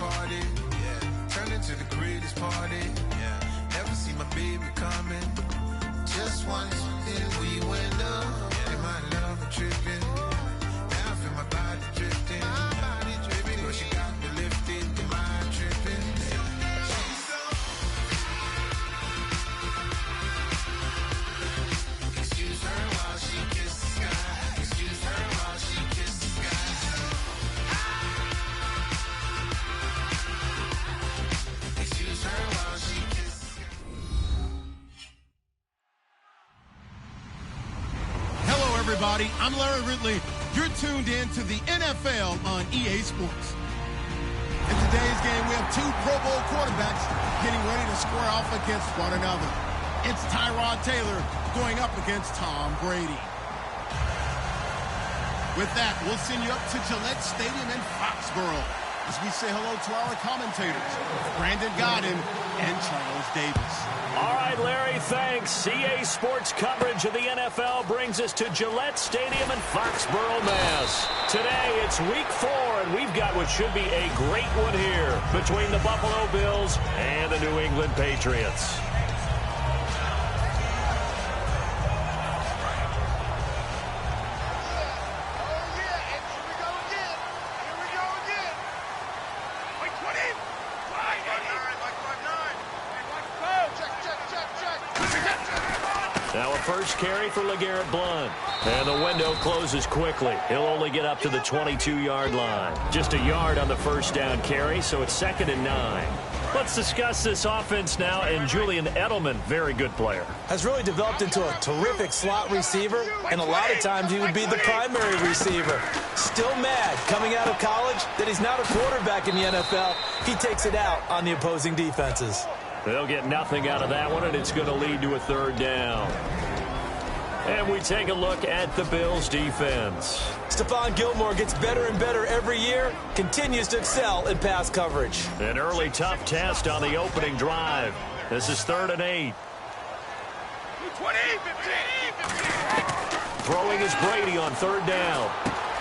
party. Yeah. Turn into the greatest party. Yeah. Never see my baby coming. Just once, then we went up. Yeah. In my love tripping. Now I feel my body drifting. Girl, she got me lifted. The mind tripping. She's so. Excuse her while she kisses the sky. Excuse her while she kisses the sky. Excuse her while she kisses the sky. Hello, everybody. I'm Larry Ridley. You're tuned in to the NFL on EA Sports. In today's game, we have two Pro Bowl quarterbacks getting ready to square off against one another. It's Tyrod Taylor going up against Tom Brady. With that, we'll send you up to Gillette Stadium in Foxborough as we say hello to our commentators, Brandon Godden and Charles Davis. All right, Larry, thanks. EA Sports coverage of the NFL brings us to Gillette Stadium in Foxborough, Mass. Today, it's Week 4, and we've got what should be a great one here between the Buffalo Bills and the New England Patriots. Now a first carry for LeGarrette Blount. And the window closes quickly. He'll only get up to the 22-yard line. Just a yard on the first down carry, so it's 2nd and 9. Let's discuss this offense now, and Julian Edelman, very good player. Has really developed into a terrific slot receiver, and a lot of times he would be the primary receiver. Still mad coming out of college that he's not a quarterback in the NFL. He takes it out on the opposing defenses. They'll get nothing out of that one, and it's going to lead to a 3rd down. And we take a look at the Bills' defense. Stephon Gilmore gets better and better every year, continues to excel in pass coverage. An early tough test on the opening drive. This is 3rd and 8. 20, 15. Throwing is Brady on 3rd down.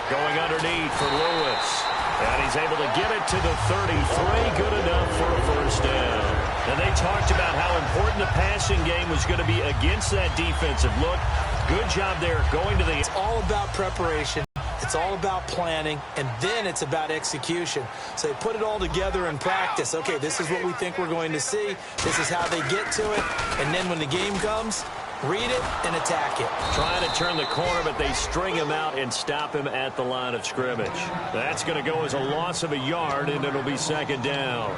Going underneath for Lewis. And he's able to get it to the 33. Good enough for a first down. And they talked about how important the passing game was going to be against that defensive look. Good job there going to the... It's all about preparation. It's all about planning, and then it's about execution. So they put it all together in practice. Okay, this is what we think we're going to see. This is how they get to it. And then when the game comes, read it and attack it. Trying to turn the corner, but they string him out and stop him at the line of scrimmage. That's going to go as a loss of a yard, and it'll be 2nd down.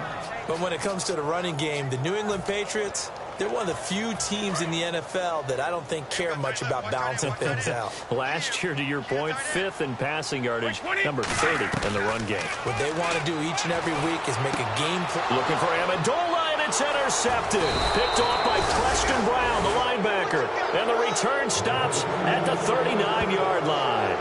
But when it comes to the running game, the New England Patriots, they're one of the few teams in the NFL that I don't think care much about balancing things out. Last year, to your point, 5th in passing yardage, number 30 in the run game. What they want to do each and every week is make a game plan. Looking for Amendola, and it's intercepted. Picked off by Preston Brown, the linebacker. And the return stops at the 39-yard line.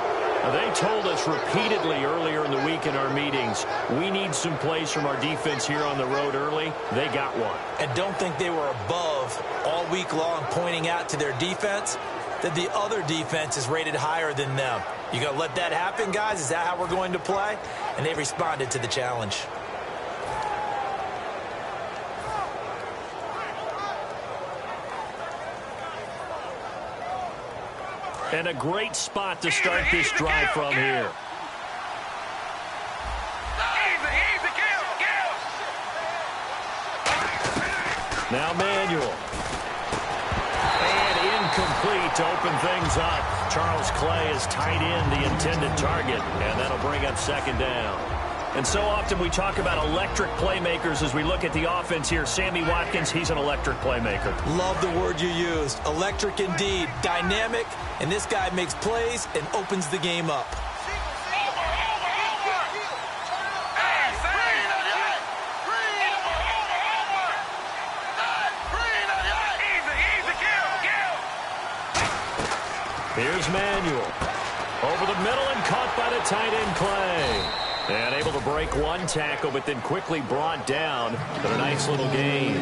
They told us repeatedly earlier in the week in our meetings, we need some plays from our defense here on the road early. They got one. And don't think they were above all week long pointing out to their defense that the other defense is rated higher than them. You going to let that happen, guys? Is that how we're going to play? And they responded to the challenge. And a great spot to start this drive from here. Now Manuel. And incomplete to open things up. Charles Clay is tight end, the intended target. And that'll bring up 2nd down. And so often we talk about electric playmakers as we look at the offense here. Sammy Watkins, he's an electric playmaker. Love the word you used. Electric indeed. Dynamic. And this guy makes plays and opens the game up. Here's Manuel. Over the middle and caught by the tight end Clay. And able to break one tackle, but then quickly brought down. But a nice little gain.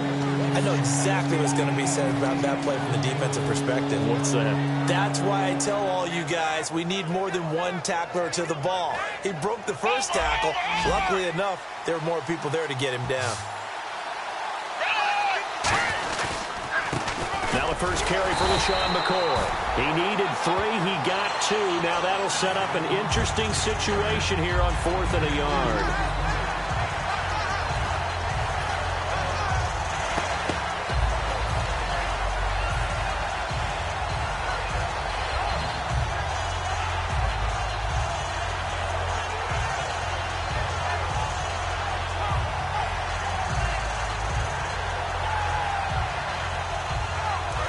I know exactly what's going to be said about that play from the defensive perspective. What's that? That's why I tell all you guys we need more than one tackler to the ball. He broke the first tackle. Luckily enough, there were more people there to get him down. Now the first carry for LaShawn McCoy. He needed 3. He got 2. Now that'll set up an interesting situation here on 4th and a yard.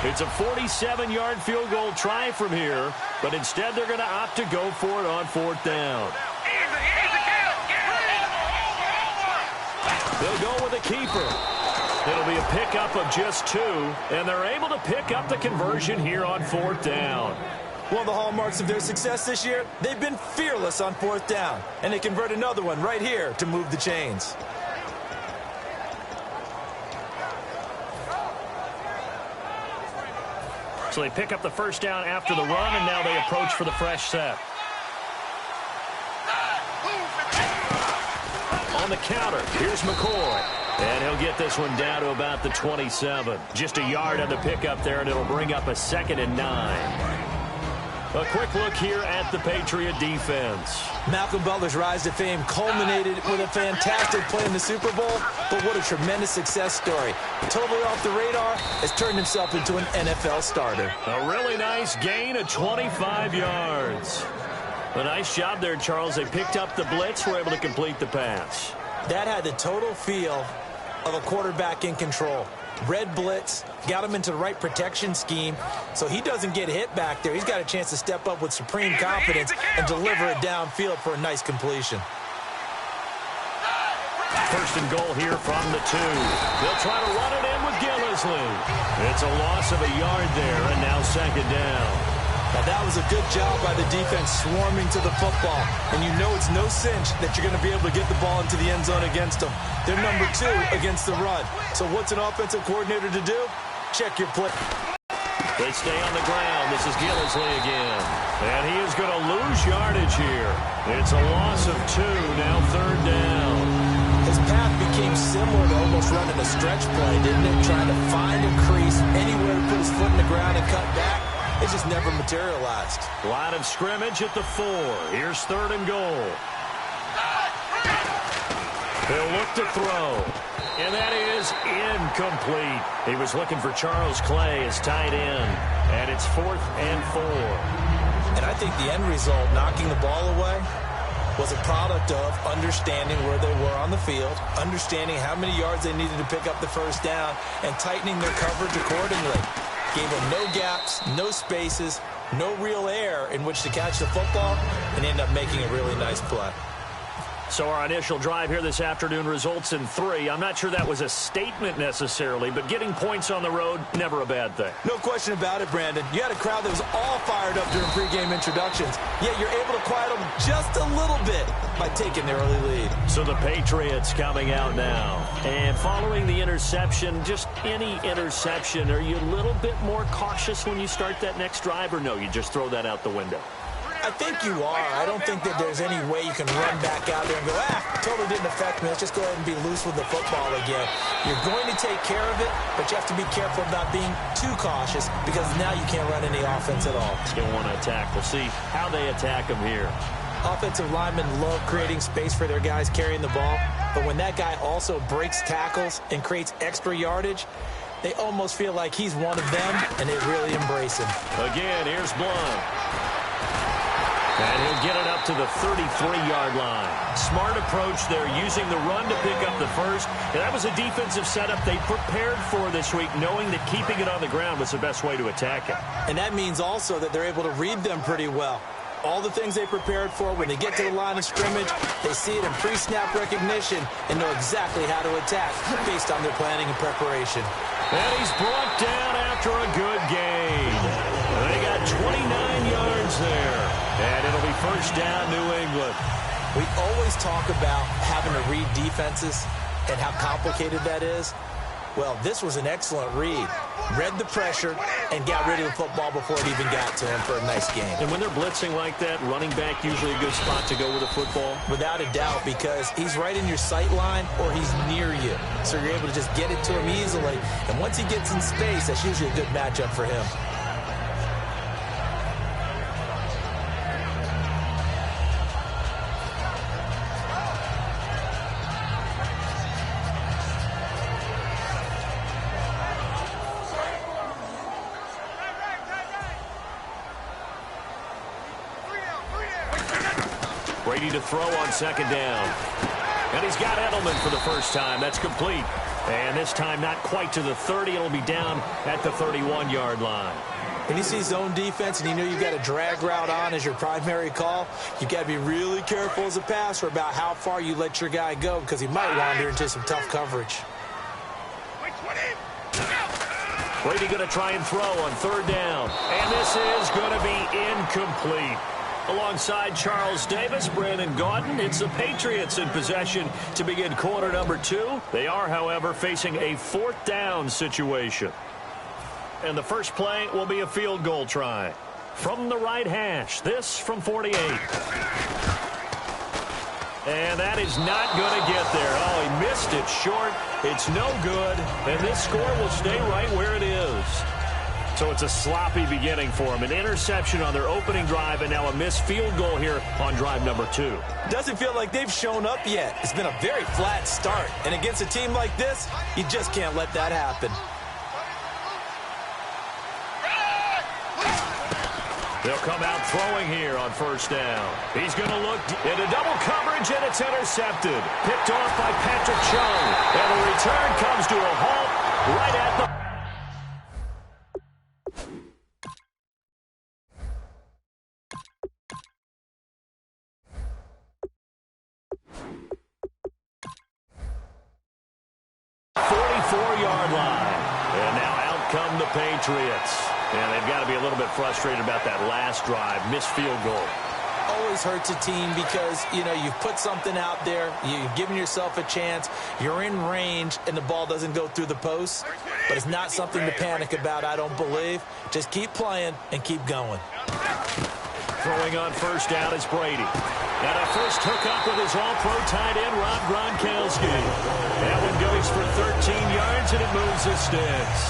It's a 47-yard field goal try from here, but instead they're going to opt to go for it on 4th down. They'll go with a keeper. It'll be a pickup of just 2, and they're able to pick up the conversion here on 4th down. One of the hallmarks of their success this year, they've been fearless on 4th down, and they convert another one right here to move the chains. So they pick up the first down after the run, and now they approach for the fresh set. On the counter, here's McCoy. And he'll get this one down to about the 27. Just a yard on the pickup there, and it'll bring up a 2nd and 9. A quick look here at the Patriot defense. Malcolm Butler's rise to fame culminated with a fantastic play in the Super Bowl, but what a tremendous success story. Totally off the radar, has turned himself into an NFL starter. A really nice gain of 25 yards. A nice job there, Charles. They picked up the blitz, were able to complete the pass. That had the total feel of a quarterback in control. Red blitz, got him into the right protection scheme, so he doesn't get hit back there. He's got a chance to step up with supreme confidence and deliver it downfield for a nice completion. First and goal here from the 2. They'll try to run it in with Gillislee. It's a loss of a yard there, and now 2nd down. Now that was a good job by the defense swarming to the football. And you know it's no cinch that you're going to be able to get the ball into the end zone against them. They're number 2 against the run. So what's an offensive coordinator to do? Check your play. They stay on the ground. This is Gillislee again. And he is going to lose yardage here. It's a loss of 2, now 3rd down. His path became similar to almost running a stretch play, didn't it? Trying to find a crease anywhere to put his foot in the ground and cut back. It just never materialized. Line of scrimmage at the 4. Here's 3rd and goal. They'll look to throw. And that is incomplete. He was looking for Charles Clay as tight end. And it's 4th and 4. And I think the end result, knocking the ball away, was a product of understanding where they were on the field, understanding how many yards they needed to pick up the first down, and tightening their coverage accordingly. Gave them no gaps, no spaces, no real air in which to catch the football, and end up making a really nice play. So our initial drive here this afternoon results in 3. I'm not sure that was a statement necessarily, but getting points on the road, never a bad thing. No question about it, Brandon. You had a crowd that was all fired up during pregame introductions, yet you're able to quiet them just a little bit by taking the early lead. So the Patriots coming out now. And following the interception, just any interception, are you a little bit more cautious when you start that next drive, or no, you just throw that out the window? I think you are. I don't think that there's any way you can run back out there and go, totally didn't affect me. Let's just go ahead and be loose with the football again. You're going to take care of it, but you have to be careful about being too cautious because now you can't run any offense at all. Still want to attack. We'll see how they attack them here. Offensive linemen love creating space for their guys carrying the ball, but when that guy also breaks tackles and creates extra yardage, they almost feel like he's one of them, and they really embrace him. Again, here's Blunt. And he'll get it up to the 33-yard line. Smart approach there, using the run to pick up the first. And that was a defensive setup they prepared for this week, knowing that keeping it on the ground was the best way to attack it. And that means also that they're able to read them pretty well. All the things they prepared for, when they get to the line of scrimmage, they see it in pre-snap recognition and know exactly how to attack based on their planning and preparation. And he's brought down after a good gain. They got 29 yards there. And it'll be first down, New England. We always talk about having to read defenses and how complicated that is. Well, this was an excellent read. Read the pressure and got rid of the football before it even got to him for a nice game. And when they're blitzing like that, running back usually a good spot to go with a football? Without a doubt, because he's right in your sight line or he's near you. So you're able to just get it to him easily. And once he gets in space, that's usually a good matchup for him. Brady to throw on second down. And he's got Edelman for the first time. That's complete. And this time not quite to the 30. It'll be down at the 31-yard line. When you see zone defense and you know you've got a drag route on as your primary call, you've got to be really careful as a passer about how far you let your guy go because he might wander into some tough coverage. Brady going to try and throw on third down. And this is going to be incomplete. Alongside Charles Davis, Brandon Gaudin, it's the Patriots in possession to begin quarter number 2. They are, however, facing a fourth down situation. And the first play will be a field goal try. From the right hash, this from 48. And that is not going to get there. Oh, he missed it short. It's no good. And this score will stay right where it is. So it's a sloppy beginning for them. An interception on their opening drive and now a missed field goal here on drive number 2. Doesn't feel like they've shown up yet. It's been a very flat start. And against a team like this, you just can't let that happen. They'll come out throwing here on first down. He's going to look into double coverage, and it's intercepted. Picked off by Patrick Chung. And the return comes to a halt right at the... yard line. And now out come the Patriots. And they've got to be a little bit frustrated about that last drive. Missed field goal. Always hurts a team because, you know, you've put something out there. You've given yourself a chance. You're in range, and the ball doesn't go through the post. But it's not something to panic about, I don't believe. Just keep playing and keep going. Throwing on first down is Brady. And a first hookup with his all-pro tight end, Rob Gronkowski. That one goes for 13 yards, and it moves the sticks.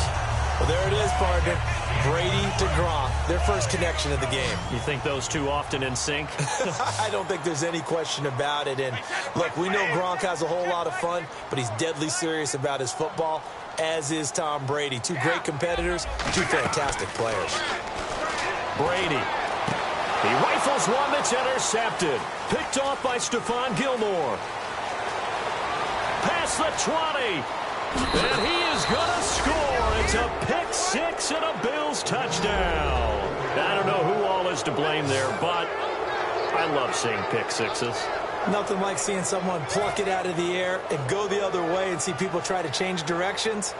Well, there it is, partner. Brady to Gronk, their first connection of the game. You think those two often in sync? I don't think there's any question about it. And, look, we know Gronk has a whole lot of fun, but he's deadly serious about his football, as is Tom Brady. Two great competitors, two fantastic players. Brady. He rifles one that's intercepted. Picked off by Stephon Gilmore. Past the 20. And he is going to score. It's a pick six and a Bills touchdown. I don't know who all is to blame there, but I love seeing pick sixes. Nothing like seeing someone pluck it out of the air and go the other way and see people try to change directions.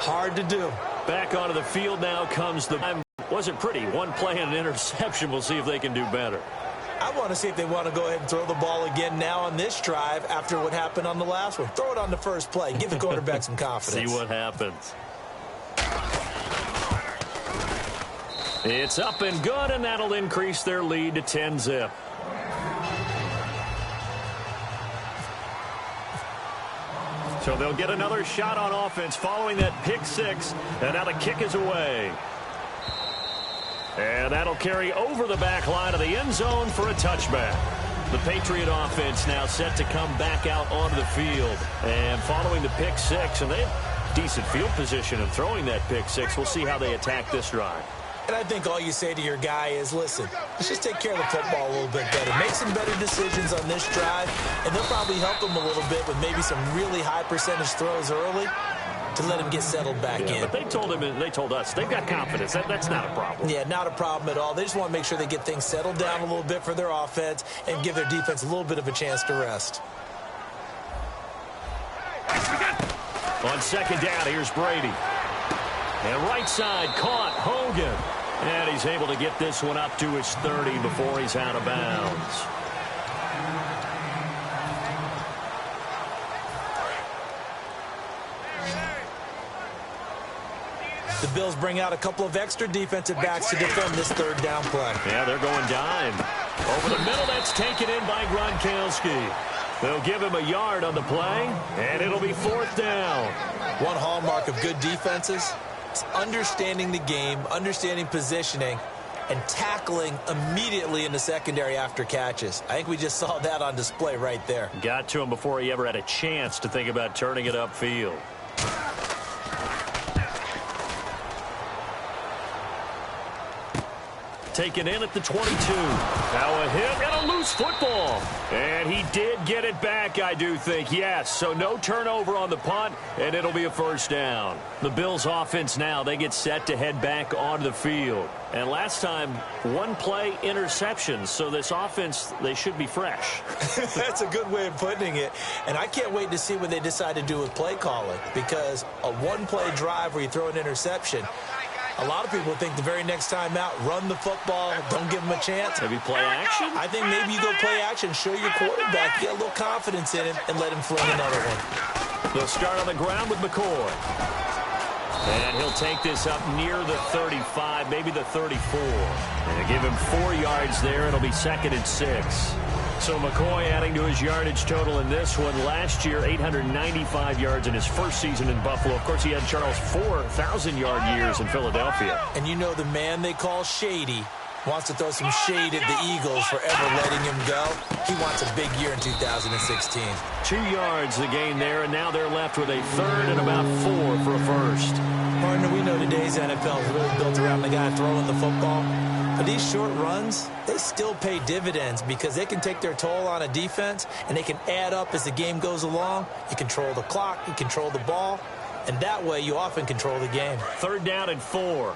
Hard to do. Back onto the field now comes the... Wasn't pretty. One play and an interception. We'll see if they can do better. I want to see if they want to go ahead and throw the ball again now on this drive after what happened on the last one. Throw it on the first play. Give the quarterback some confidence. See what happens. It's up and good, and that'll increase their lead to 10-zip. So they'll get another shot on offense following that pick six, and now the kick is away. And that'll carry over the back line of the end zone for a touchback. The Patriot offense now set to come back out onto the field. And following the pick six, and they have decent field position in throwing that pick six. We'll see how they attack this drive. And I think all you say to your guy is, listen, let's just take care of the football a little bit better. Make some better decisions on this drive, and they'll probably help them a little bit with maybe some really high percentage throws early to let him get settled back in. But they told him, and they told us, they've got confidence. That's not a problem. Yeah, not a problem at all. They just want to make sure they get things settled down a little bit for their offense and give their defense a little bit of a chance to rest. On second down, here's Brady. And right side caught Hogan. And he's able to get this one up to his 30 before he's out of bounds. Bills bring out a couple of extra defensive backs to defend this third down play. Yeah, they're going dime. Over the middle, that's taken in by Gronkowski. They'll give him a yard on the play, and it'll be fourth down. One hallmark of good defenses is understanding the game, understanding positioning, and tackling immediately in the secondary after catches. I think we just saw that on display right there. Got to him before he ever had a chance to think about turning it upfield. Taken in at the 22. Now a hit and a loose football. And he did get it back, I do think. Yes, so no turnover on the punt, and it'll be a first down. The Bills offense now, they get set to head back onto the field. And last time, one play interception. So this offense, they should be fresh. That's a good way of putting it. And I can't wait to see what they decide to do with play calling. Because a one-play drive where you throw an interception, a lot of people think the very next time out, run the football, don't give them a chance. Maybe play action? I think maybe you go play action, show your quarterback, get a little confidence in him, and let him fling another one. They'll start on the ground with McCoy. And he'll take this up near the 35, maybe the 34. And they give him 4 yards there. It'll be 2nd and 6. So McCoy adding to his yardage total in this one. Last year, 895 yards in his first season in Buffalo. Of course, he had Charles 4,000-yard years in Philadelphia. And you know the man they call Shady wants to throw some shade at the Eagles for ever letting him go. He wants a big year in 2016. 2 yards the gain there, and now they're left with a 3rd and about 4 for a first. Partner, we know today's NFL is really built around the guy throwing the football. But these short runs, they still pay dividends because they can take their toll on a defense and they can add up as the game goes along. You control the clock, you control the ball, and that way you often control the game. 3rd down and 4.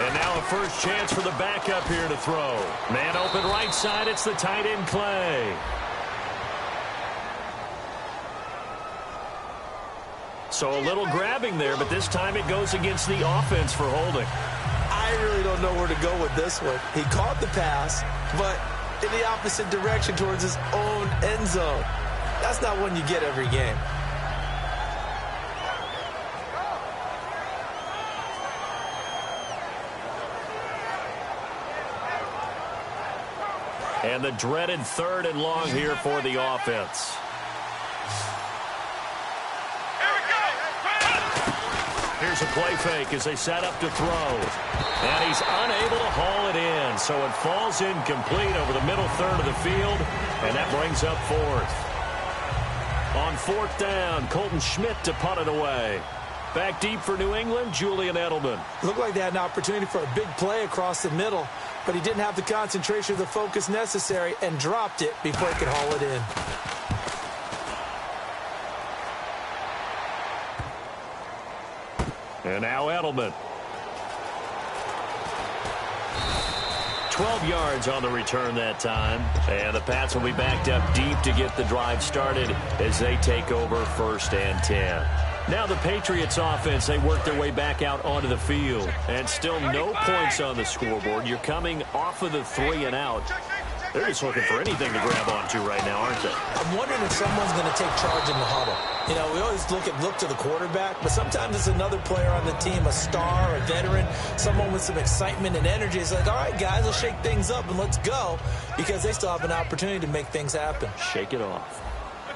And now a first chance for the backup here to throw. Man open right side, it's the tight end Clay. So a little grabbing there, but this time it goes against the offense for holding. I really don't know where to go with this one. He caught the pass, but in the opposite direction towards his own end zone. That's not one you get every game. And the dreaded 3rd and long here for the offense. Here's a play fake as they set up to throw. And he's unable to haul it in. So it falls incomplete over the middle 3rd of the field. And that brings up 4th. On 4th down, Colton Schmidt to punt it away. Back deep for New England, Julian Edelman. Looked like they had an opportunity for a big play across the middle, but he didn't have the concentration or the focus necessary and dropped it before he could haul it in. And now Edelman. 12 yards on the return that time. And the Pats will be backed up deep to get the drive started as they take over 1st and 10. Now the Patriots offense, they work their way back out onto the field. And still no points on the scoreboard. You're coming off of the 3 and out. They're just looking for anything to grab onto right now, aren't they? I'm wondering if someone's going to take charge in the huddle. You know, we always look to the quarterback, but sometimes it's another player on the team, a star, a veteran, someone with some excitement and energy. It's like, all right, guys, let's shake things up and let's go, because they still have an opportunity to make things happen. Shake it off.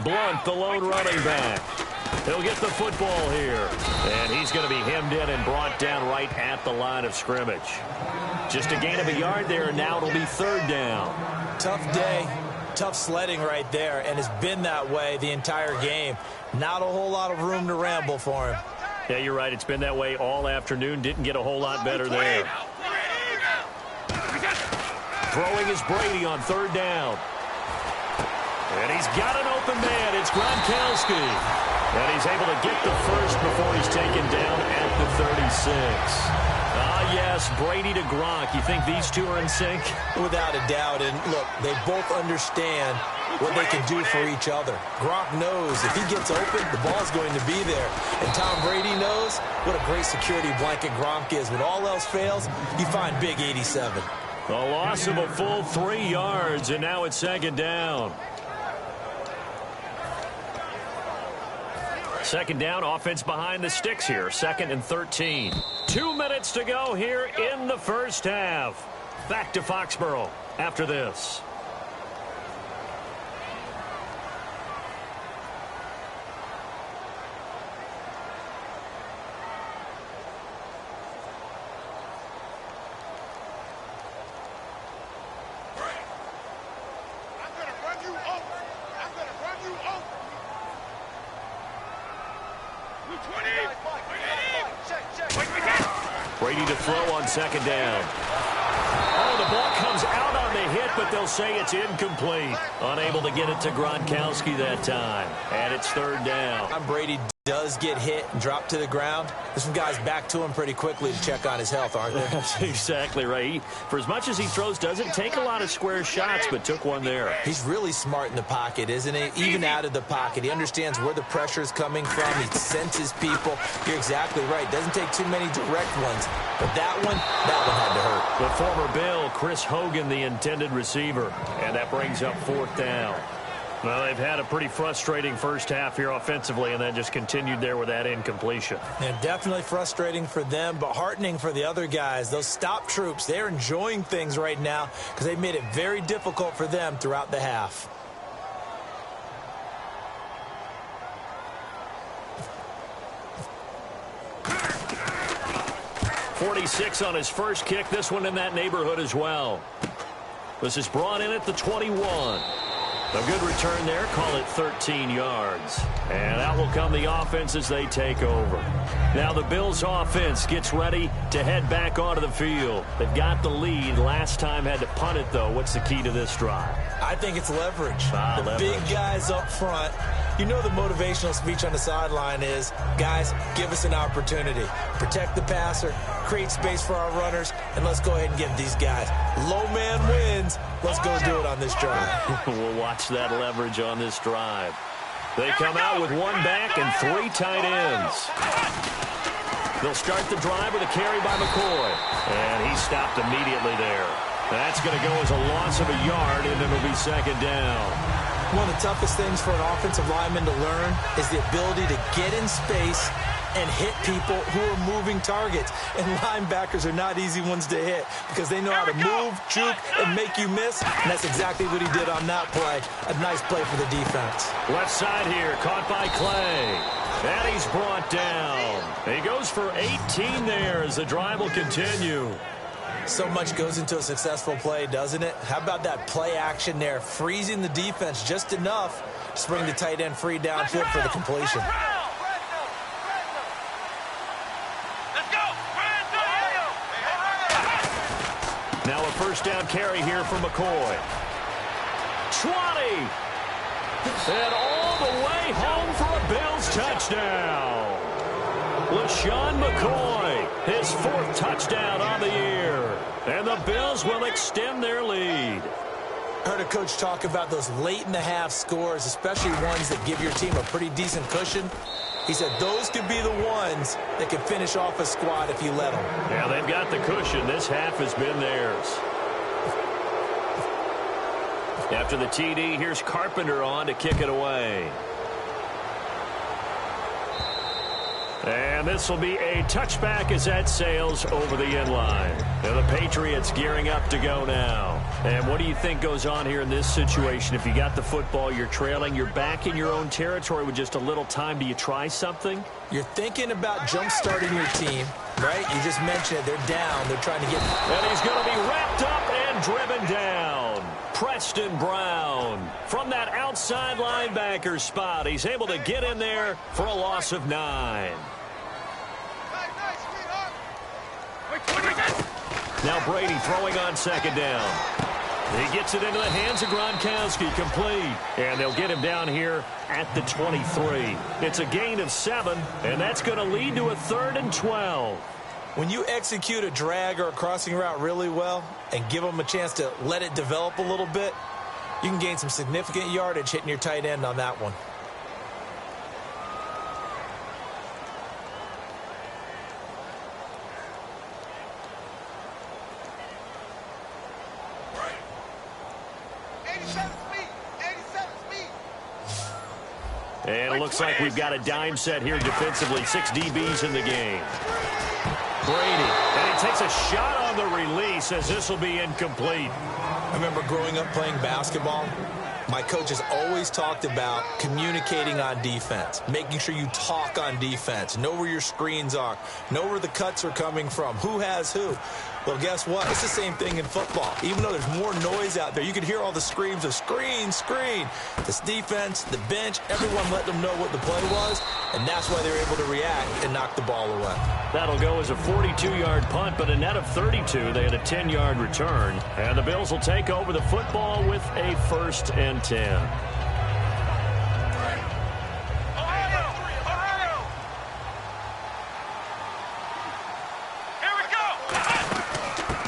Blunt, the lone running back. He'll get the football here. And he's going to be hemmed in and brought down right at the line of scrimmage. Just a gain of a yard there, and now it'll be 3rd down. Tough day, tough sledding right there, and it's been that way the entire game. Not a whole lot of room to ramble for him. Yeah, you're right. It's been that way all afternoon. Didn't get a whole lot better there. Throwing is Brady on 3rd down. And he's got an open man. It's Gronkowski. And he's able to get the first before he's taken down at the 36. Ah, yes, Brady to Gronk. You think these two are in sync? Without a doubt. And, look, they both understand what they can do for each other. Gronk knows if he gets open, the ball's going to be there. And Tom Brady knows what a great security blanket Gronk is. When all else fails, you find big 87. A loss of a full 3 yards, and now it's second down. Second down, offense behind the sticks here. 2nd and 13. 2 minutes to go here in the first half. Back to Foxborough after this. Brady to throw on second down. Oh, the ball comes out on the hit, but they'll say it's incomplete. Unable to get it to Gronkowski that time. And it's third down. Brady does get hit and drop to the ground. There's some guys back to him pretty quickly to check on his health, aren't there? That's exactly right. For as much as he throws, doesn't take a lot of square shots, but took one there. He's really smart in the pocket, isn't he? Even out of the pocket. He understands where the pressure is coming from. He senses people. You're exactly right. Doesn't take too many direct ones. But that one had to hurt. The former Bill, Chris Hogan, the intended receiver. And that brings up fourth down. Well, they've had a pretty frustrating first half here offensively, and then just continued there with that incompletion. Yeah, definitely frustrating for them, but heartening for the other guys. Those stop troops, they're enjoying things right now because they made it very difficult for them throughout the half. .46 on his first kick. This one in that neighborhood as well. This is brought in at the 21. A good return there. Call it 13 yards. And out will come the offense as they take over. Now the Bills offense gets ready to head back onto the field. They've got the lead. Last time had to punt it, though. What's the key to this drive? I think it's leverage. The big guys up front. You know the motivational speech on the sideline is, guys, give us an opportunity. Protect the passer, create space for our runners, and let's go ahead and give these guys. Low man wins. Let's go do it on this drive. We'll watch that leverage on this drive. They come out with one back and 3 tight ends. They'll start the drive with a carry by McCoy. And he stopped immediately there. That's going to go as a loss of a yard, and it'll be second down. One of the toughest things for an offensive lineman to learn is the ability to get in space and hit people who are moving targets. And linebackers are not easy ones to hit because they know how to move, juke, and make you miss. And that's exactly what he did on that play. A nice play for the defense. Left side here, caught by Clay. And he's brought down. He goes for 18 there as the drive will continue. So much goes into a successful play, doesn't it? How about that play action there, freezing the defense just enough to bring the tight end free downfield for the completion. Let's go! Now a first down carry here for McCoy. 20! And all the way home for a Bills touchdown. LaShawn McCoy, his 4th touchdown on the year. And the Bills will extend their lead. I heard a coach talk about those late-in-the-half scores, especially ones that give your team a pretty decent cushion. He said those could be the ones that could finish off a squad if you let them. Yeah, they've got the cushion. This half has been theirs. After the TD, here's Carpenter on to kick it away. And this will be a touchback as that sails over the end line. Now the Patriots gearing up to go now. And what do you think goes on here in this situation? If you got the football, you're trailing, you're back in your own territory with just a little time. Do you try something? You're thinking about jump-starting your team, right? You just mentioned it. They're down. They're trying to get... And he's going to be wrapped up and driven down. Preston Brown from that outside linebacker spot. He's able to get in there for a loss of 9. Now Brady throwing on second down. He gets it into the hands of Gronkowski, complete. And they'll get him down here at the 23. It's a gain of 7, and that's going to lead to a 3rd and 12. When you execute a drag or a crossing route really well and give them a chance to let it develop a little bit, You can gain some significant yardage hitting your tight end on that one. And it looks like we've got a dime set here defensively. 6 DBs in the game. Brady, and he takes a shot on the release as this will be incomplete. I remember growing up playing basketball. My coaches always talked about communicating on defense, making sure you talk on defense, know where your screens are, know where the cuts are coming from, who has who. Well, guess what? It's the same thing in football. Even though there's more noise out there, you can hear all the screams of screen, screen. This defense, the bench, everyone let them know what the play was, and that's why they were able to react and knock the ball away. That'll go as a 42-yard punt, but a net of 32. They had a 10-yard return, and the Bills will take over the football with a 1st and 10.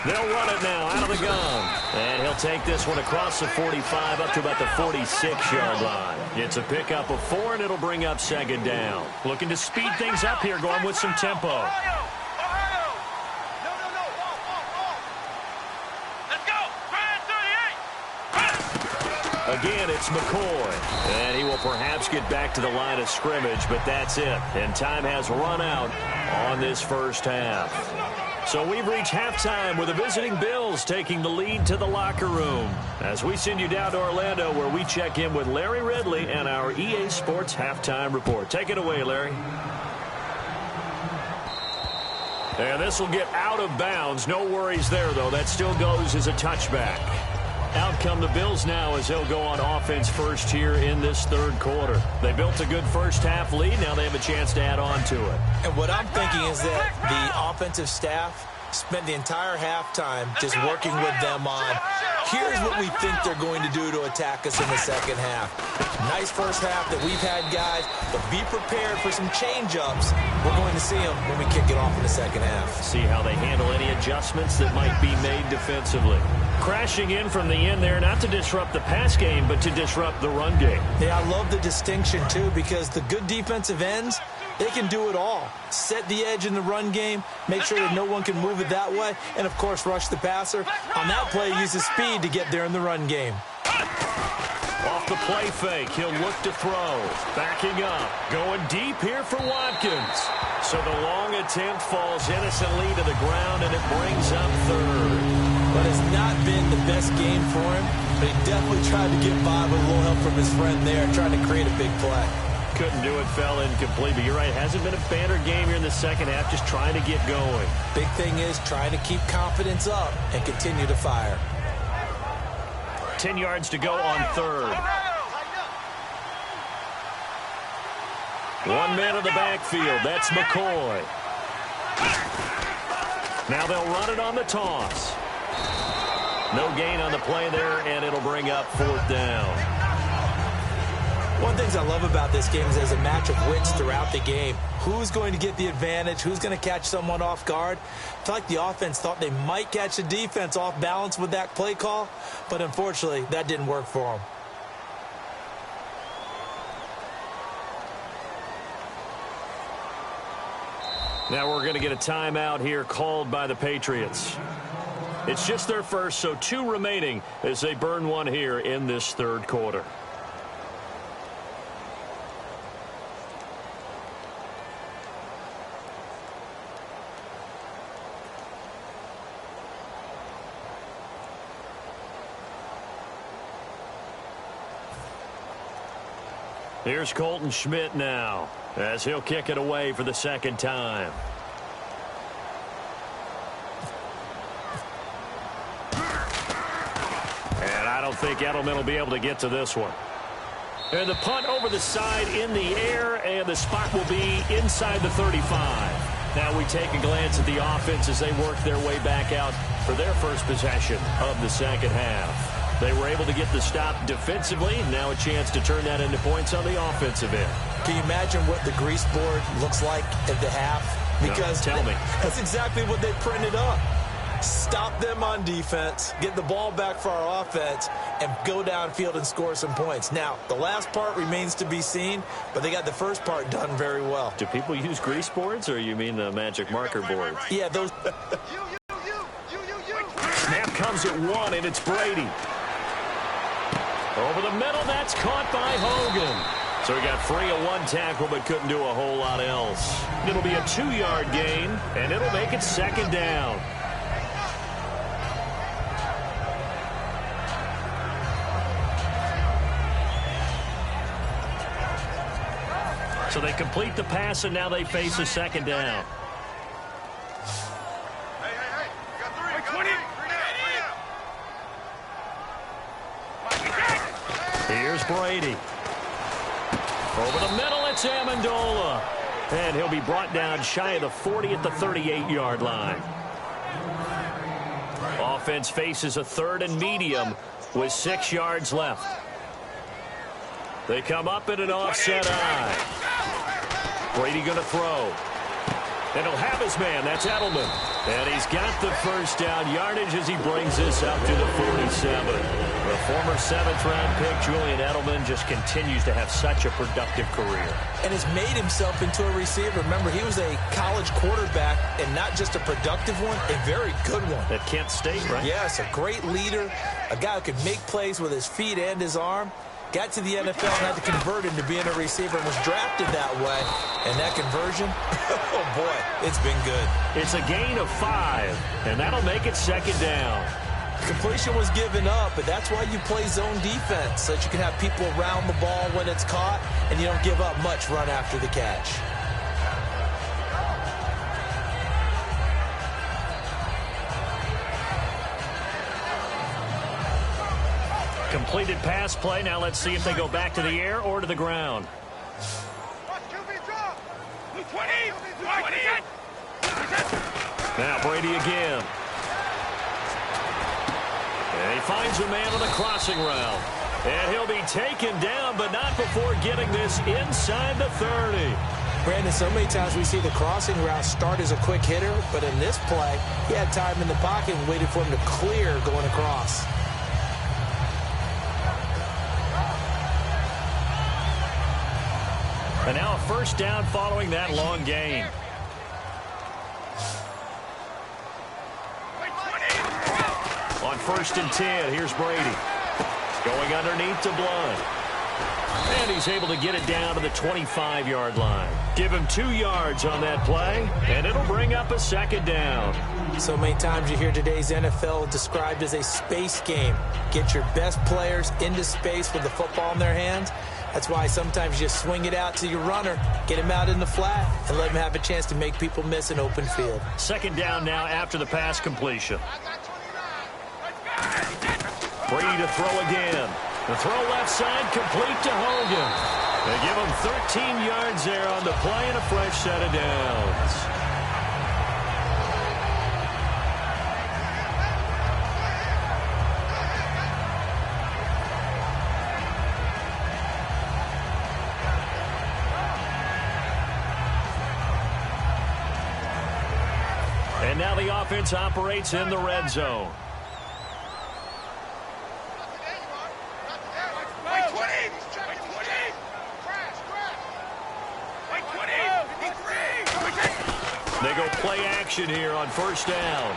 They'll run it now out of the gun. And he'll take this one across the 45 up to about the 46-yard line. It's a pickup of 4, and it'll bring up 2nd down. Looking to speed things up here, going with some tempo. Let's go. Again, it's McCoy. And he will perhaps get back to the line of scrimmage, but that's it. And time has run out on this first half. So we've reached halftime with the visiting Bills taking the lead to the locker room. As we send you down to Orlando, where we check in with Larry Ridley and our EA Sports Halftime Report. Take it away, Larry. And this will get out of bounds. No worries there, though. That still goes as a touchback. Out come the Bills now as they'll go on offense first here in this 3rd quarter. They built a good first half lead. Now they have a chance to add on to it. And what I'm thinking is that the offensive staff spent the entire halftime just working with them on, here's what we think they're going to do to attack us in the second half. Nice first half that we've had, guys, but be prepared for some change-ups. We're going to see them when we kick it off in the second half. See how they handle any adjustments that might be made defensively. Crashing in from the end there, not to disrupt the pass game, but to disrupt the run game. Yeah, I love the distinction, too, because the good defensive ends, they can do it all. Set the edge in the run game, make sure that no one can move it that way, and, of course, rush the passer. On that play, use his speed to get there in the run game. Off the play fake, he'll look to throw. Backing up, going deep here for Watkins. So the long attempt falls innocently to the ground, and it brings up 3rd. But it's not been the best game for him, but he definitely tried to get by with a little help from his friend there, trying to create a big play. Couldn't do it, fell incomplete, but you're right, it hasn't been a banner game here in the second half, just trying to get going. Big thing is trying to keep confidence up and continue to fire. 10 yards to go on 3rd. 1 man in the backfield, that's McCoy. Now they'll run it on the toss. No gain on the play there, and it'll bring up 4th down. One of the things I love about this game is there's a match of wits throughout the game. Who's going to get the advantage? Who's going to catch someone off guard? I feel like the offense thought they might catch the defense off balance with that play call, but unfortunately, that didn't work for them. Now we're going to get a timeout here called by the Patriots. It's just their first, so 2 remaining as they burn one here in this 3rd quarter. Here's Colton Schmidt now as he'll kick it away for the 2nd time. And I don't think Edelman will be able to get to this one. And the punt over the side in the air, and the spot will be inside the 35. Now we take a glance at the offense as they work their way back out for their first possession of the second half. They were able to get the stop defensively. Now a chance to turn that into points on the offensive end. Can you imagine what the grease board looks like at the half? Because no, tell me. That's exactly what they printed up. Stop them on defense, get the ball back for our offense, and go downfield and score some points. Now, the last part remains to be seen, but they got the first part done very well. Do people use grease boards, or you mean the magic marker boards? Yeah, those. Snap comes at 1, and it's Brady. Over the middle, that's caught by Hogan. So he got free of 1 tackle, but couldn't do a whole lot else. It'll be a 2-yard gain, and it'll make it 2nd down. So they complete the pass, and now they face a 2nd down. Here's Brady. Over the middle, it's Amendola. And he'll be brought down shy of the 40 at the 38-yard line. Offense faces a 3rd and medium with 6 yards left. They come up in an offset eye. Brady going to throw. And he'll have his man. That's Edelman. And he's got the first down yardage as he brings this up to the 47. The former 7th-round pick, Julian Edelman, just continues to have such a productive career. And has made himself into a receiver. Remember, he was a college quarterback, and not just a productive one, a very good one. At Kent State, right? Yes, a great leader, a guy who could make plays with his feet and his arm. Got to the NFL and had to convert into being a receiver and was drafted that way. And that conversion, oh boy, it's been good. It's a gain of 5, and that'll make it 2nd down. Completion was given up, but that's why you play zone defense, so that you can have people around the ball when it's caught, and you don't give up much run after the catch. Completed pass play. Now let's see if they go back to the air or to the ground. Now Brady again. And he finds a man on the crossing route. And he'll be taken down, but not before getting this inside the 30. Brandon, so many times we see the crossing route start as a quick hitter, but in this play, he had time in the pocket and waited for him to clear going across. And now a first down following that long gain. On 1st and 10, here's Brady. Going underneath to Blunt. And he's able to get it down to the 25-yard line. Give him 2 yards on that play, and it'll bring up a 2nd down. So many times you hear today's NFL described as a space game. Get your best players into space with the football in their hands. That's why sometimes you swing it out to your runner, get him out in the flat, and let him have a chance to make people miss an open field. 2nd down now after the pass completion. Brady to throw again. The throw left side, complete to Hogan. They give him 13 yards there on the play and a fresh set of downs. And now the offense operates in the red zone. They go play action here on 1st down.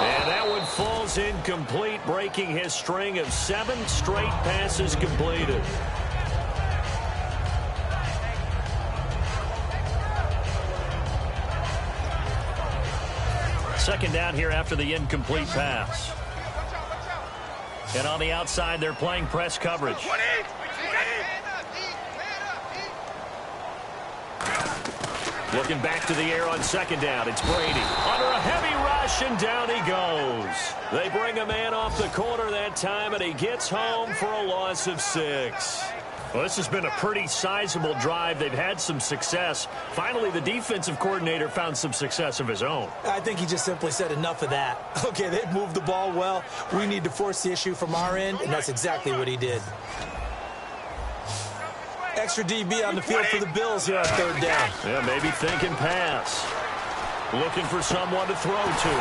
And that one falls incomplete, breaking his string of 7 straight passes completed. Second down here after the incomplete pass. And on the outside, they're playing press coverage. Looking back to the air on 2nd down. It's Brady. Under a heavy rush, and down he goes. They bring a man off the corner that time, and he gets home for a loss of 6. Well, this has been a pretty sizable drive. They've had some success. Finally, the defensive coordinator found some success of his own. I think he just simply said enough of that. Okay, they've moved the ball well. We need to force the issue from our end, and that's exactly what he did. Extra DB on the field for the Bills here on 3rd down. Yeah, maybe thinking pass. Looking for someone to throw to.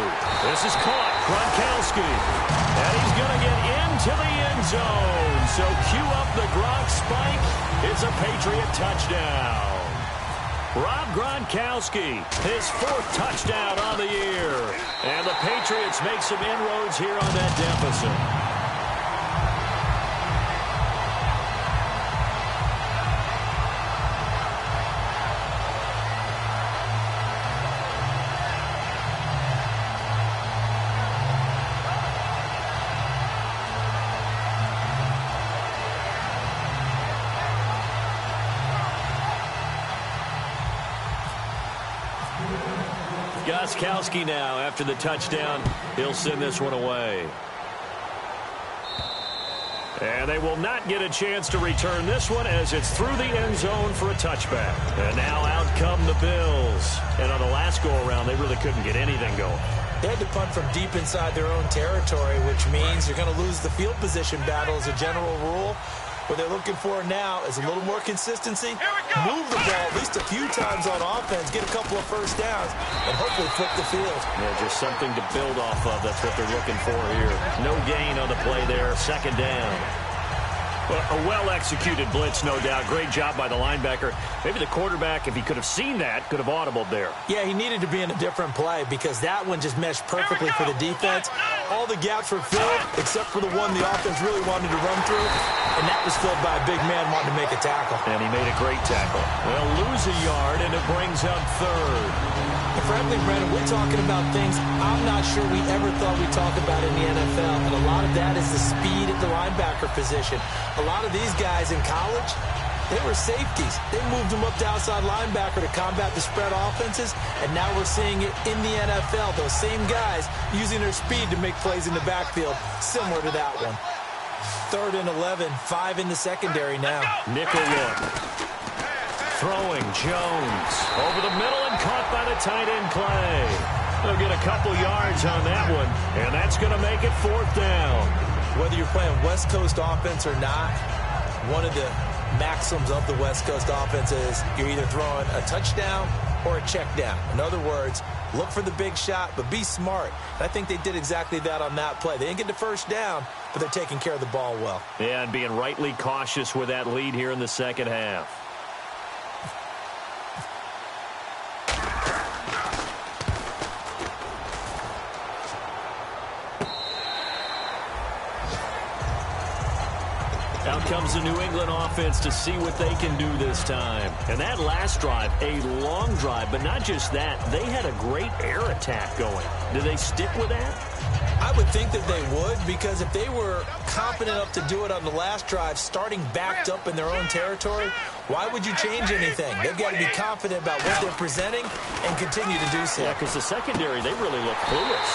This is caught. Gronkowski. And he's going to get into the end zone. So cue up the Gronk spike. It's a Patriot touchdown. Rob Gronkowski, his 4th touchdown on the year. And the Patriots make some inroads here on that deficit. Gronkowski now, after the touchdown, he'll send this one away. And they will not get a chance to return this one as it's through the end zone for a touchback. And now out come the Bills. And on the last go-around, they really couldn't get anything going. They had to punt from deep inside their own territory, which means you're going to lose the field position battle as a general rule. What they're looking for now is a little more consistency, move the ball at least a few times on offense, get a couple of first downs, and hopefully flip the field. Yeah, just something to build off of. That's what they're looking for here. No gain on the play there, 2nd down. A well-executed blitz, no doubt. Great job by the linebacker. Maybe the quarterback, if he could have seen that, could have audibled there. Yeah, he needed to be in a different play because that one just meshed perfectly for the defense. All the gaps were filled except for the one the offense really wanted to run through, and that was filled by a big man wanting to make a tackle. And he made a great tackle. They'll lose a yard, and it brings up 3rd. And frankly, Brandon, we're talking about things I'm not sure we ever thought we'd talk about in the NFL, and a lot of that is the speed at the linebacker position. A lot of these guys in college, they were safeties. They moved them up to outside linebacker to combat the spread offenses, and now we're seeing it in the NFL. Those same guys using their speed to make plays in the backfield, similar to that one. 3rd and 11, 5 in the secondary now. Nickel look. Throwing Jones over the middle and caught by the tight end Clay. They'll get a couple yards on that one, and that's going to make it 4th down. Whether you're playing West Coast offense or not, one of the maxims of the West Coast offense is you're either throwing a touchdown or a check down. In other words, look for the big shot, but be smart. And I think they did exactly that on that play. They didn't get the first down, but they're taking care of the ball well. Yeah, and being rightly cautious with that lead here in the 2nd half. Out comes the New England offense to see what they can do this time. And that last drive, a long drive, but not just that. They had a great air attack going. Do they stick with that? I would think that they would, because if they were confident enough to do it on the last drive, starting backed up in their own territory, why would you change anything? They've got to be confident about what they're presenting and continue to do so. Yeah, because the secondary, they really look clueless.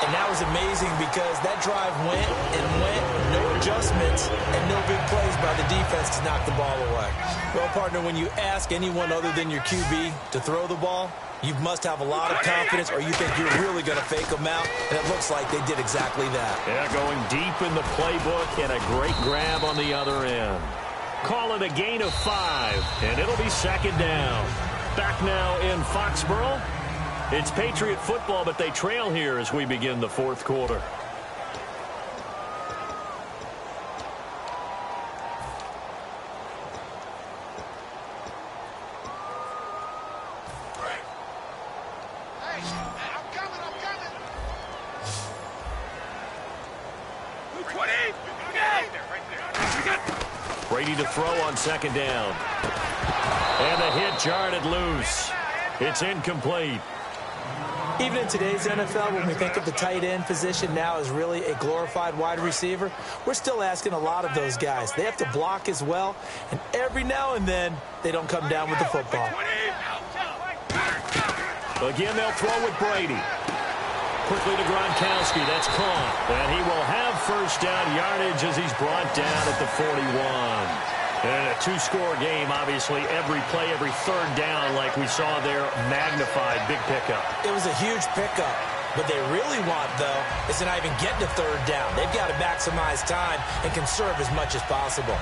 And that was amazing because that drive went and went, no adjustments, and no big plays by the defense to knock the ball away. Well, partner, when you ask anyone other than your QB to throw the ball, you must have a lot of confidence, or you think you're really going to fake them out, and it looks like they did exactly that. Yeah, going deep in the playbook and a great grab on the other end. Call it a gain of 5, and it'll be 2nd down. Back now in Foxborough. It's Patriot football, but they trail here as we begin the 4th quarter. Brady to throw on 2nd down. And the hit jarred it loose. It's incomplete. Even in today's NFL, when we think of the tight end position now as really a glorified wide receiver, we're still asking a lot of those guys. They have to block as well, and every now and then, they don't come down with the football. Again, they'll throw with Brady. Quickly to Gronkowski. That's caught. And he will have first down yardage as he's brought down at the 41. And a 2-score game, obviously, every play, every 3rd down, like we saw there, magnified, big pickup. It was a huge pickup. What they really want, though, is to not even get to 3rd down. They've got to maximize time and conserve as much as possible.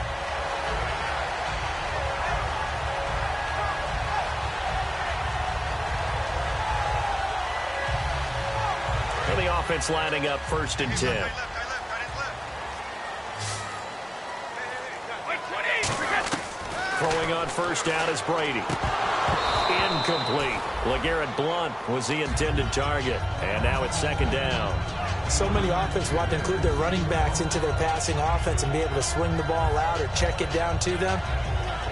offense lining up 1st and 10. Throwing on 1st down is Brady. Incomplete. LeGarrette Blount was the intended target. And now it's 2nd down. So many offenses want to include their running backs into their passing offense and be able to swing the ball out or check it down to them.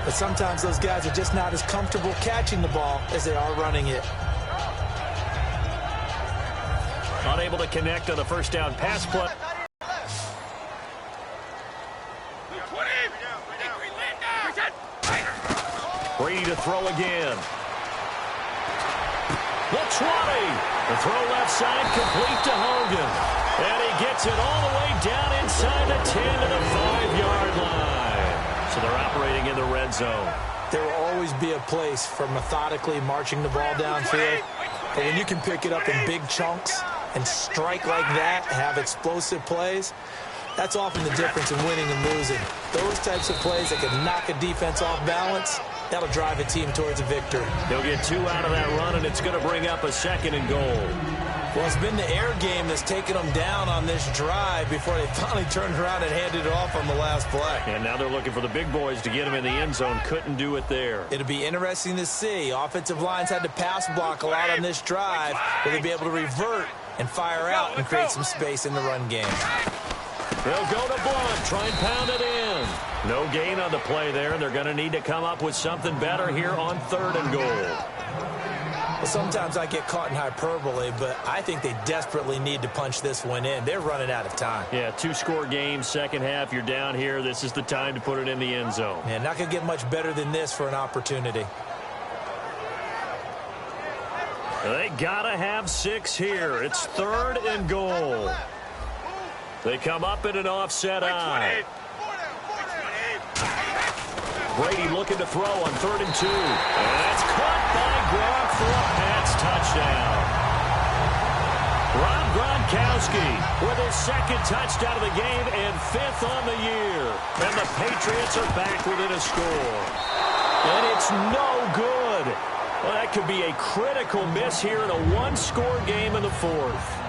But sometimes those guys are just not as comfortable catching the ball as they are running it. Unable to connect on the 1st down pass play. Brady to throw again. The 20. The throw left side complete to Hogan. And he gets it all the way down inside the 10 to the 5-yard line. So they're operating in the red zone. There will always be a place for methodically marching the ball downfield. But when you can pick it up in big chunks and strike like that, have explosive plays, that's often the difference in winning and losing. Those types of plays that can knock a defense off balance, that'll drive a team towards a victory. They'll get 2 out of that run, and it's going to bring up a 2nd and goal. Well, it's been the air game that's taken them down on this drive before they finally turned around and handed it off on the last play. And now they're looking for the big boys to get them in the end zone. Couldn't do it there. It'll be interesting to see. Offensive lines had to pass block a lot on this drive. Will they be able to revert and fire out and create some space in the run game? They'll go to Blount, try and pound it in. No gain on the play there, and they're going to need to come up with something better here on 3rd and goal. Well, sometimes I get caught in hyperbole, but I think they desperately need to punch this one in. They're running out of time. Yeah, 2-score game, 2nd half, you're down here. This is the time to put it in the end zone. Yeah, not going to get much better than this for an opportunity. They got to have 6 here. It's 3rd and goal. They come up in an offset eye. Brady looking to throw on 3rd and 2. And that's caught by Gronk for a Pats touchdown. Rob Gronkowski with his 2nd touchdown of the game and 5th on the year. And the Patriots are back within a score. And it's no good. Well, that could be a critical miss here in a 1-score game in the 4th.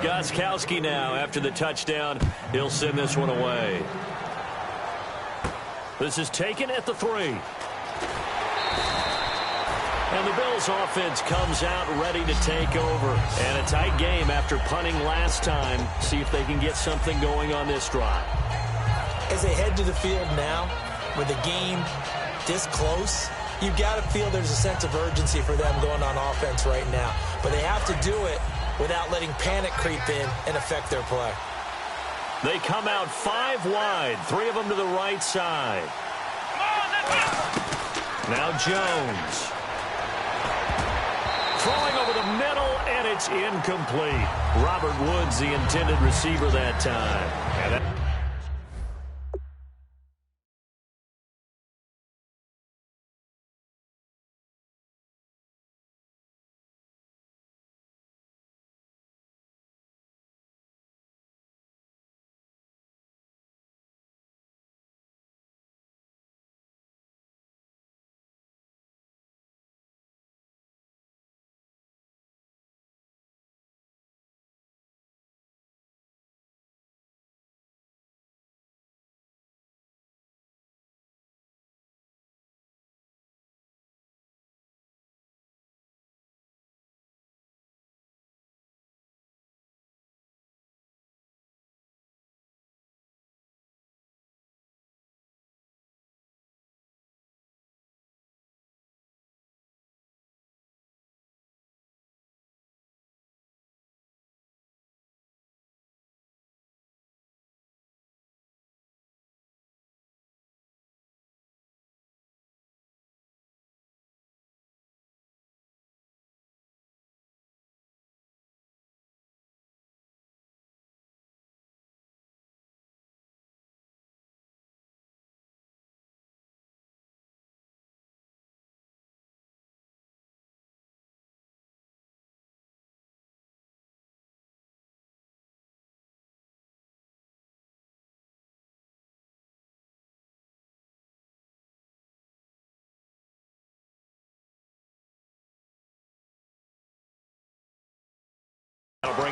Gostkowski now, after the touchdown, he'll send this one away. This is taken at the 3. And the Bills offense comes out ready to take over. And a tight game after punting last time. See if they can get something going on this drive. As they head to the field now, with the game this close, you've got to feel there's a sense of urgency for them going on offense right now. But they have to do it without letting panic creep in and affect their play. They come out 5 wide, 3 of them to the right side. Now Jones. Throwing over the middle, and it's incomplete. Robert Woods, the intended receiver that time. And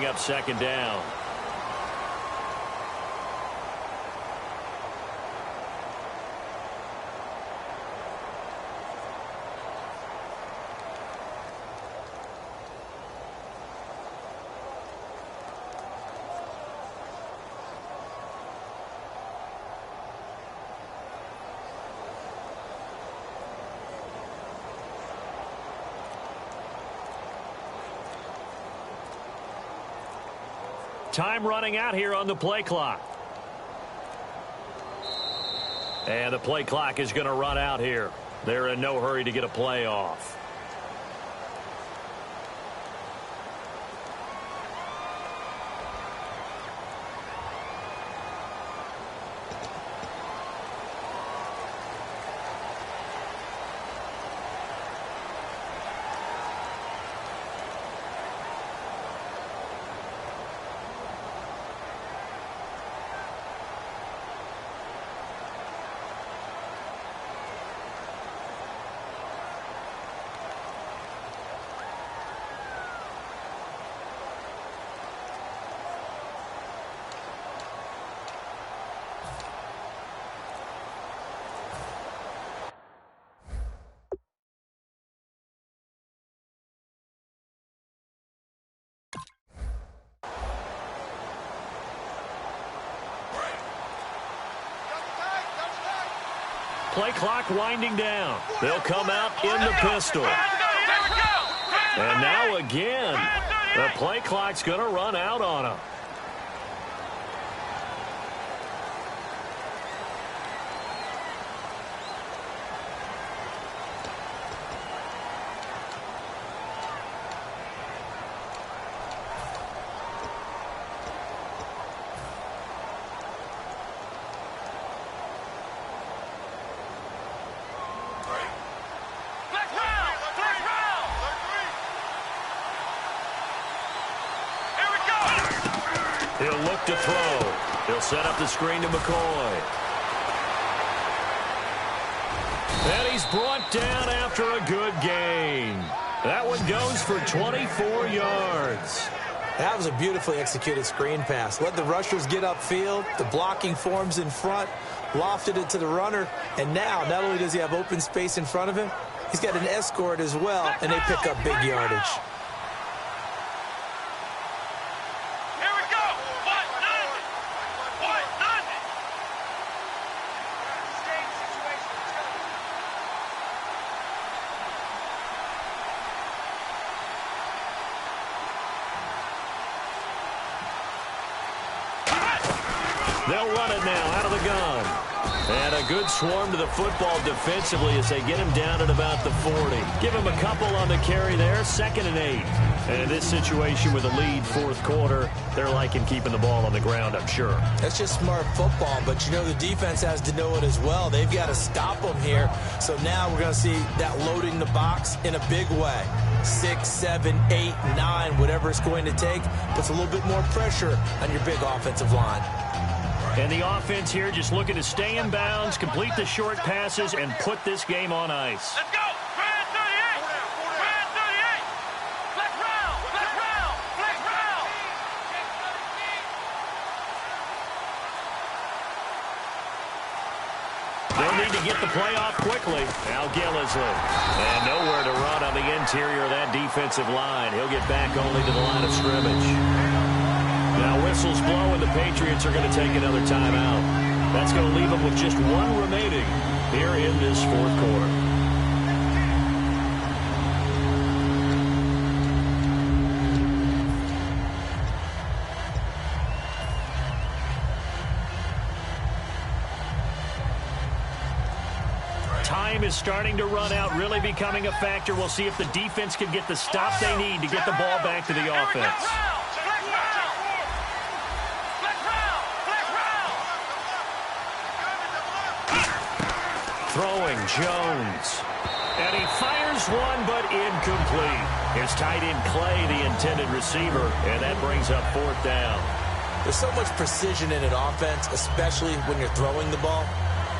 bring up second down. Time running out here on the play clock. And the play clock is going to run out here. They're in no hurry to get a play off. Play clock winding down. They'll come out in the pistol. And now again, the play clock's going to run out on them. He'll look to throw. He'll set up the screen to McCoy. And he's brought down after a good gain. That one goes for 24 yards. That was a beautifully executed screen pass. Let the rushers get upfield. The blocking forms in front. Lofted it to the runner. And now, not only does he have open space in front of him, he's got an escort as well, and they pick up big yardage. They'll run it now out of the gun. And a good swarm to the football defensively as they get him down at about the 40. Give him a couple on the carry there, 2nd and 8. And in this situation with a lead fourth quarter, they're liking keeping the ball on the ground, I'm sure. That's just smart football, but you know the defense has to know it as well. They've got to stop them here. So now we're going to see that loading the box in a big way. 6, 7, 8, 9, whatever it's going to take, puts a little bit more pressure on your big offensive line. And the offense here just looking to stay in bounds, complete the short passes, and put this game on ice. Let's go! Grand 38! Grand 38! Flex round! Flex round! Flex round! They'll need to get the play off quickly. Now Gillisley. And nowhere to run on the interior of that defensive line. He'll get back only to the line of scrimmage. Now whistles blow and the Patriots are going to take another timeout. That's going to leave them with just one remaining here in this fourth quarter. Time is starting to run out, really becoming a factor. We'll see if the defense can get the stop they need to get the ball back to the offense. Throwing Jones. And he fires one, but incomplete. His tight end Clay, the intended receiver, and that brings up 4th down. There's so much precision in an offense, especially when you're throwing the ball.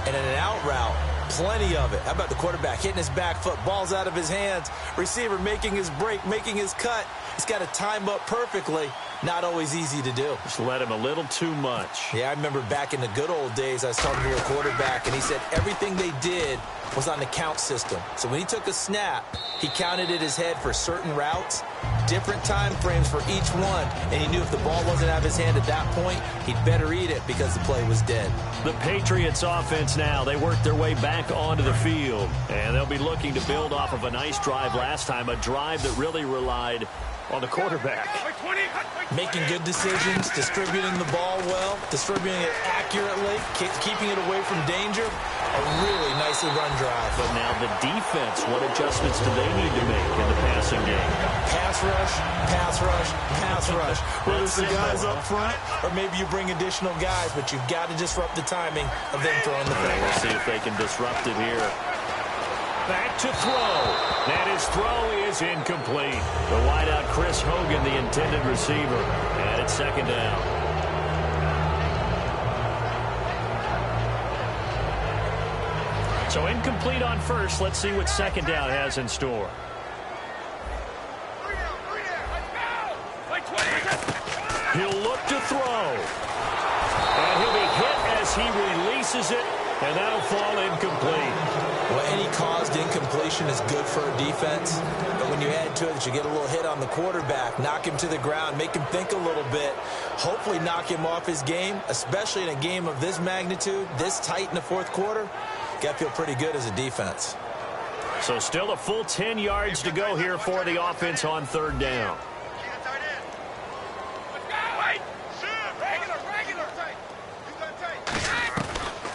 And in an out route, plenty of it. How about the quarterback hitting his back foot, ball's out of his hands, receiver making his break, making his cut. He's got to time up perfectly. not always easy to do. Just let him a little too much. Yeah, I remember back in the good old days, I was talking to a quarterback, and he said everything they did was on the count system. So when he took a snap, he counted in his head for certain routes, different time frames for each one, and he knew if the ball wasn't out of his hand at that point, he'd better eat it because the play was dead. The Patriots offense now, they work their way back onto the field, and they'll be looking to build off of a nice drive last time, a drive that really relied on the quarterback. Making good decisions, distributing the ball well, distributing it accurately, keeping it away from danger. A really nicely run drive. But now the defense, what adjustments do they need to make in the passing game? Pass rush, pass rush, pass rush. Whether it's the guys up front or maybe you bring additional guys, but you've got to disrupt the timing of them throwing the football. We'll see if they can disrupt it here. Back to throw. And his throw is incomplete. The wideout Chris Hogan, the intended receiver. And it's second down. So incomplete on first. Let's see what second down has in store. He'll look to throw. And he'll be hit as he releases it. And that'll fall incomplete. Well, any caused incompletion is good for a defense. But when you add to it that you get a little hit on the quarterback, knock him to the ground, make him think a little bit, hopefully knock him off his game, especially in a game of this magnitude, this tight in the fourth quarter, got to feel pretty good as a defense. So still a full 10 yards to go here for the offense on third down.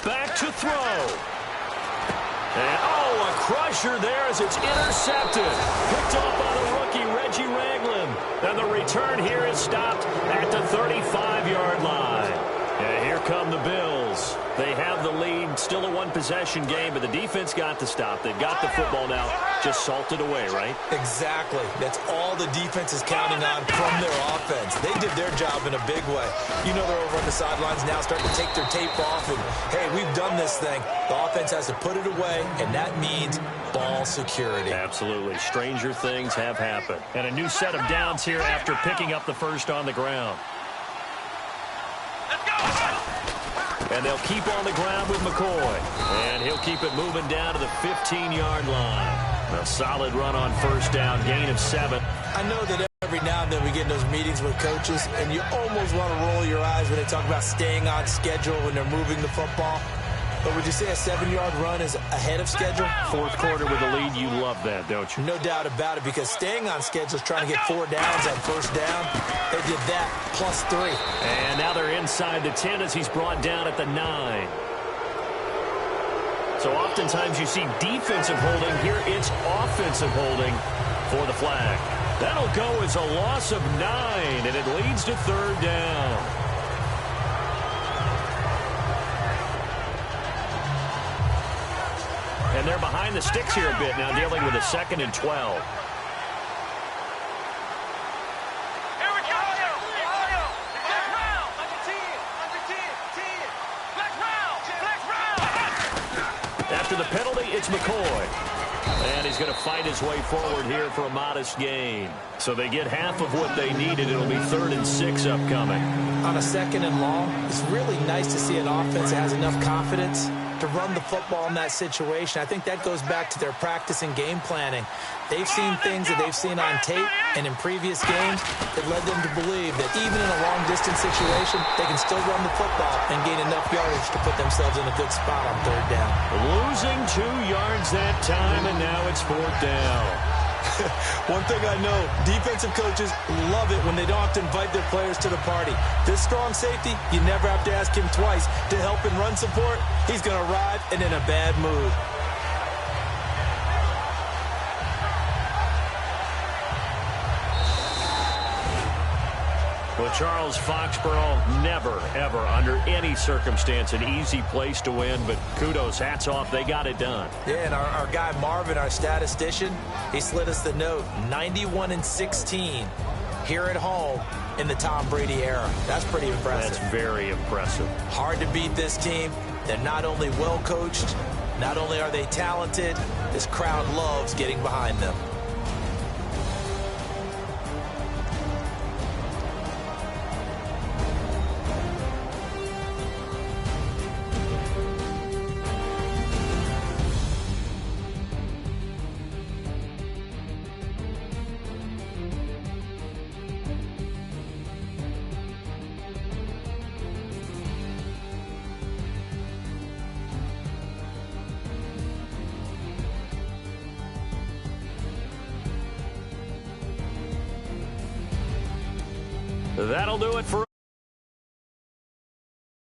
Back to throw. And, a crusher there as it's intercepted. Picked off by the rookie, Reggie Ragland. And the return here is stopped at the 35-yard line. And here come the Bills. They have the lead. Still a one-possession game, but the defense got to stop. They've got the football now. Just salted away, right? Exactly. That's all the defense is counting on from their offense. They did their job in a big way. You know they're over on the sidelines now starting to take their tape off, and, hey, we've done this thing. The offense has to put it away, and that means ball security. Absolutely. Stranger things have happened. And a new set of downs here after picking up the first on the ground. And they'll keep on the ground with McCoy. And he'll keep it moving down to the 15-yard line. A solid run on first down, gain of 7. I know that every now and then we get in those meetings with coaches, and you almost want to roll your eyes when they talk about staying on schedule when they're moving the football. But would you say a 7-yard run is ahead of schedule? Fourth quarter with a lead, you love that, don't you? No doubt about it, because staying on schedule is trying to get 4 downs on first down. They did that, plus 3. And now they're inside the 10 as he's brought down at the 9. So oftentimes you see defensive holding. Here it's offensive holding for the flag. That'll go as a loss of 9, and it leads to third down. And they're behind the sticks here a bit now, dealing with a 2nd and 12. Here we go. Flex round. Under 10. Under 10. 10. Flex round. Flex round. After the penalty, it's McCoy. And he's going to fight his way forward here for a modest gain. So they get half of what they needed. It'll be 3rd and 6 upcoming. On a 2nd and long, it's really nice to see an offense that has enough confidence to run the football in that situation. I think that goes back to their practice and game planning. They've seen things that they've seen on tape and in previous games that led them to believe that even in a long-distance situation, they can still run the football and gain enough yardage to put themselves in a good spot on third down. Losing 2 yards that time, and now it's 4th down. One thing I know, defensive coaches love it when they don't have to invite their players to the party. This strong safety, you never have to ask him twice to help in run support. He's going to arrive and in a bad mood. Well, Charles, Foxborough, never, ever, under any circumstance, an easy place to win, but kudos, hats off, they got it done. Yeah, and our guy Marvin, our statistician, he slid us the note, 91-16 here at home in the Tom Brady era. That's pretty impressive. That's very impressive. Hard to beat this team. They're not only well coached, not only are they talented, this crowd loves getting behind them. That'll do it for